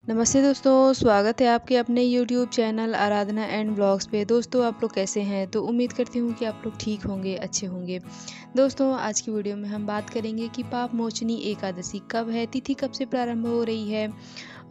नमस्ते दोस्तों, स्वागत है आपके अपने YouTube channel Aradhana and blogs पे। दोस्तों आप लोग कैसे हैं? तो उम्मीद करती हूँ कि आप लोग ठीक होंगे, अच्छे होंगे। दोस्तों आज की वीडियो में हम बात करेंगे कि पाप मोचनी एकादशी कब है, तिथि कब से प्रारंभ हो रही है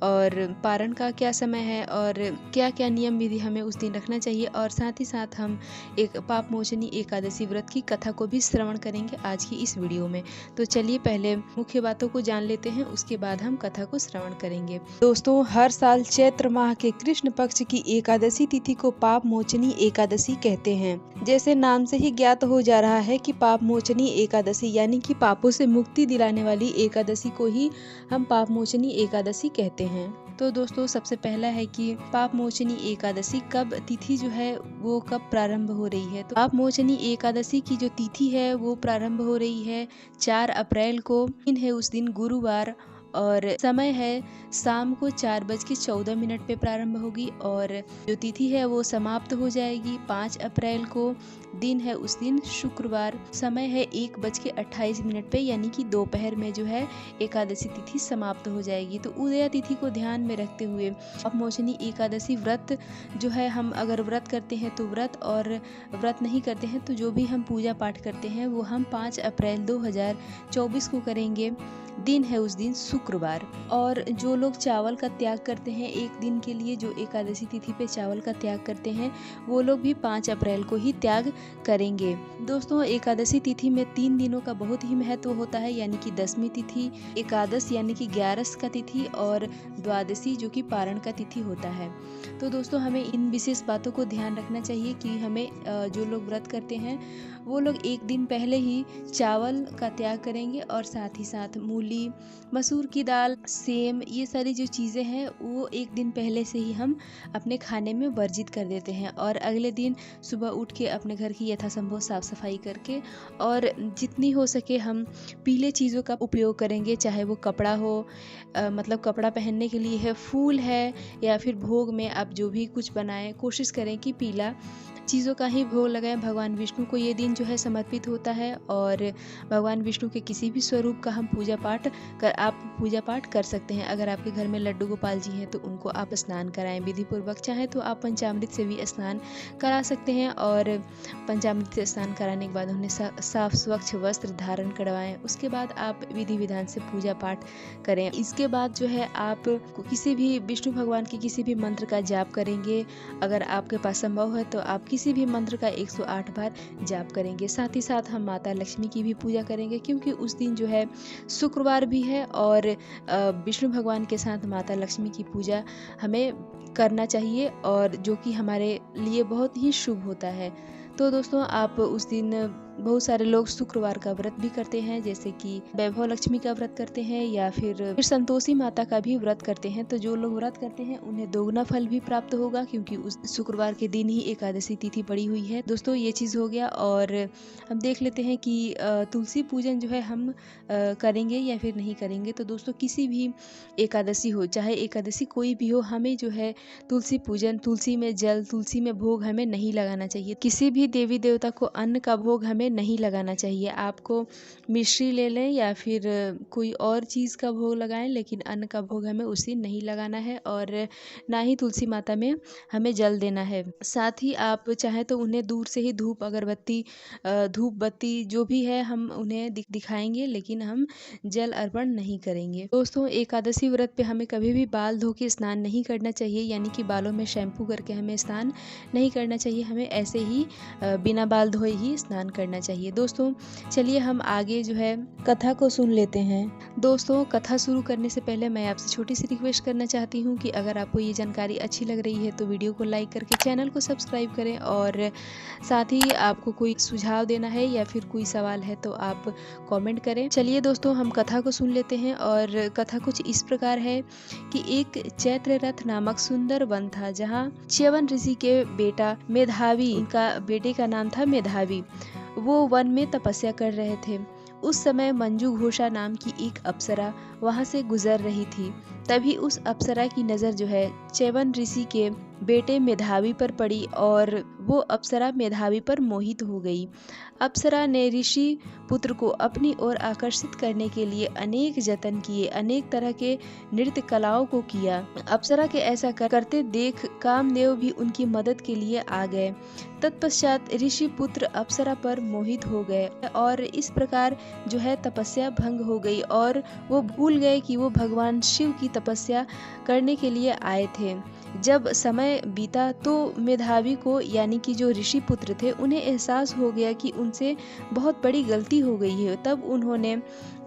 और पारण का क्या समय है और क्या क्या नियम विधि हमें उस दिन रखना चाहिए, और साथ ही साथ हम एक पाप मोचनी एकादशी व्रत की कथा को भी श्रवण करेंगे आज की इस वीडियो में। तो चलिए पहले मुख्य बातों को जान लेते हैं, उसके बाद हम कथा को श्रवण करेंगे। दोस्तों हर साल चैत्र माह के कृष्ण पक्ष की एकादशी तिथि को पाप मोचनी एकादशी कहते हैं। जैसे नाम से ही ज्ञात हो जा रहा है कि पाप मोचनी एकादशी यानी कि पापों से मुक्ति दिलाने वाली एकादशी को ही हम पाप मोचनी एकादशी कहते हैं। तो दोस्तों सबसे पहला है कि पाप मोचनी एकादशी कब तिथि जो है वो कब प्रारंभ हो रही है। तो पाप मोचनी एकादशी की जो तिथि है वो प्रारंभ हो रही है 4 अप्रैल को। दिन है उस दिन गुरुवार और समय है शाम को 4:14 पे प्रारंभ होगी और जो तिथि है वो समाप्त हो जाएगी 5 अप्रैल को। दिन है उस दिन शुक्रवार, समय है 1:28 पे, यानी कि दोपहर में जो है एकादशी तिथि समाप्त हो जाएगी। तो उदया तिथि को ध्यान में रखते हुए पाप मोचनी एकादशी व्रत जो है, हम अगर व्रत करते हैं तो व्रत, और व्रत नहीं करते हैं तो जो भी हम पूजा पाठ करते हैं वो हम 5 अप्रैल 2024 को करेंगे। दिन है उस दिन शुक्रवार। और जो लोग चावल का त्याग करते हैं एक दिन के लिए, जो एकादशी तिथि पे चावल का त्याग करते हैं, वो लोग भी 5 अप्रैल को ही त्याग करेंगे। दोस्तों एकादशी तिथि में 3 दिनों का बहुत ही महत्व होता है, यानी कि दशमी तिथि, एकादश यानी कि 11 का तिथि, और द्वादशी जो कि पारण का तिथि होता है। तो दोस्तों हमें इन विशेष बातों को ध्यान रखना चाहिए कि हमें जो लोग व्रत करते हैं वो लोग एक दिन पहले ही चावल का त्याग करेंगे, और साथ ही साथ मूली, मसूर की दाल, सेम, ये सारी जो चीज़ें हैं वो एक दिन पहले से ही हम अपने खाने में वर्जित कर देते हैं। और अगले दिन सुबह उठ के अपने घर की यथासंभव साफ़ सफाई करके, और जितनी हो सके हम पीले चीज़ों का उपयोग करेंगे, चाहे वो कपड़ा हो, मतलब कपड़ा पहनने के लिए है, फूल है, या फिर भोग में आप जो भी कुछ बनाएं, कोशिश करें कि पीला चीज़ों का ही भोग लगाएं। भगवान विष्णु को ये दिन जो है समर्पित होता है, और भगवान विष्णु के किसी भी स्वरूप का हम आप पूजा पाठ कर सकते हैं। अगर आपके घर में लड्डू गोपाल जी हैं तो उनको आप स्नान कराएं विधि पूर्वक, चाहे तो आप पंचामृत से भी स्नान करा सकते हैं, और पंचामृत से स्नान कराने के बाद उन्हें साफ स्वच्छ वस्त्र धारण करवाएं। उसके बाद आप विधि विधान से पूजा पाठ करें। इसके बाद जो है आप किसी भी विष्णु भगवान के किसी भी मंत्र का जाप करेंगे। अगर आपके पास संभव है तो आप किसी भी मंत्र का 108 बार जाप करेंगे। साथ ही साथ हम माता लक्ष्मी की भी पूजा करेंगे, क्योंकि उस दिन जो है शुक्रवार भी है, और विष्णु भगवान के साथ माता लक्ष्मी की पूजा हमें करना चाहिए, और जो कि हमारे लिए बहुत ही शुभ होता है। तो दोस्तों आप उस दिन बहुत सारे लोग शुक्रवार का व्रत भी करते हैं, जैसे कि वैभव लक्ष्मी का व्रत करते हैं, या फिर संतोषी माता का भी व्रत करते हैं। तो जो लोग व्रत करते हैं उन्हें दोगुना फल भी प्राप्त होगा, क्योंकि उस शुक्रवार के दिन ही एकादशी तिथि पड़ी हुई है। दोस्तों ये चीज़ हो गया, और हम देख लेते हैं कि तुलसी पूजन जो है हम करेंगे या फिर नहीं करेंगे। तो दोस्तों किसी भी एकादशी हो, चाहे एकादशी कोई भी हो, हमें जो है तुलसी पूजन, तुलसी में जल, तुलसी में भोग हमें नहीं लगाना चाहिए। किसी भी देवी देवता को अन्न का भोग हमें नहीं लगाना चाहिए। आपको मिश्री ले लें या फिर कोई और चीज़ का भोग लगाएं, लेकिन अन्न का भोग हमें उसी नहीं लगाना है, और ना ही तुलसी माता में हमें जल देना है। साथ ही आप चाहे तो उन्हें दूर से ही धूप अगरबत्ती, धूप बत्ती जो भी है हम उन्हें दिखाएंगे, लेकिन हम जल अर्पण नहीं करेंगे। दोस्तों एकादशी व्रत पे हमें कभी भी बाल धो के स्नान नहीं करना चाहिए, यानी कि बालों में शैम्पू करके हमें स्नान नहीं करना चाहिए। हमें ऐसे ही बिना बाल धोए ही स्नान करना चाहिए। दोस्तों चलिए हम आगे जो है कथा को सुन लेते हैं। दोस्तों कथा शुरू करने से पहले मैं आपसे छोटी सी रिक्वेस्ट करना चाहती हूँ कि अगर आपको ये जानकारी अच्छी लग रही है तो वीडियो को लाइक करके चैनल को सब्सक्राइब करें, और साथ ही आपको कोई सुझाव देना है या फिर कोई सवाल है तो आप कमेंट करें। चलिए दोस्तों हम कथा को सुन लेते हैं, और कथा कुछ इस प्रकार है कि एक चैत्र रथ नामक सुंदर वन था, जहाँ च्यवन ऋषि के बेटा मेधावी, उनका बेटे का नाम था मेधावी, वो वन में तपस्या कर रहे थे। उस समय मंजू घोषा नाम की एक अप्सरा वहां से गुजर रही थी। तभी उस अप्सरा की नज़र जो है च्यवन ऋषि के बेटे मेधावी पर पड़ी और वो अप्सरा मेधावी पर मोहित हो गई। अप्सरा ने ऋषि पुत्र को अपनी ओर आकर्षित करने के लिए अनेक जतन किए, अनेक तरह के नृत्य कलाओं को किया। अप्सरा के ऐसा करते देख कामदेव भी उनकी मदद के लिए आ गए। तत्पश्चात ऋषि पुत्र अप्सरा पर मोहित हो गए और इस प्रकार जो है तपस्या भंग हो गई और वो भूल गए कि वो भगवान शिव की तपस्या करने के लिए आए थे। जब समय बीता तो मेधावी को यानी कि जो ऋषि पुत्र थे उन्हें एहसास हो गया कि उनसे बहुत बड़ी गलती हो गई है। तब उन्होंने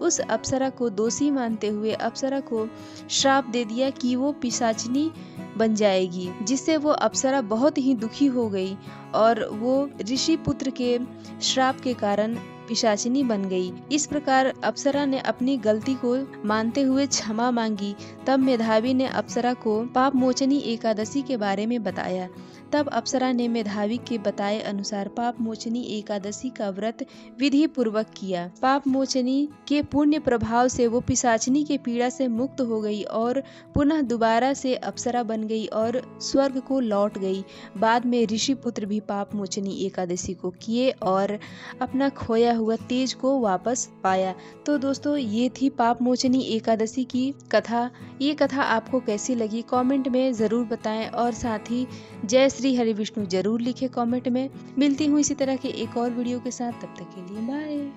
उस अप्सरा को दोषी मानते हुए अप्सरा को श्राप दे दिया कि वो पिशाचिनी बन जाएगी, जिससे वो अप्सरा बहुत ही दुखी हो गई और वो ऋषि पुत्र के श्राप के कारण पिशाचिनी बन गई। इस प्रकार अप्सरा ने अपनी गलती को मानते हुए क्षमा मांगी। तब मेधावी ने अप्सरा को पाप मोचनी एकादशी के बारे में बताया। तब अप्सरा ने मेधावी के बताए अनुसार पाप मोचनी एकादशी का व्रत विधि पूर्वक किया। पाप मोचनी के पुण्य प्रभाव से वो पिशाचिनी के पीड़ा से मुक्त हो गई और पुनः दोबारा से अप्सरा बन गई और स्वर्ग को लौट गई। बाद में ऋषि पुत्र भी पाप मोचनी एकादशी को किए और अपना खोया हुआ तेज को वापस पाया। तो दोस्तों ये थी पाप मोचनी एकादशी की कथा। ये कथा आपको कैसी लगी कमेंट में ज़रूर बताएं और साथ ही जय श्री हरि विष्णु जरूर लिखें कमेंट में। मिलती हूँ इसी तरह के एक और वीडियो के साथ, तब तक के लिए बाय।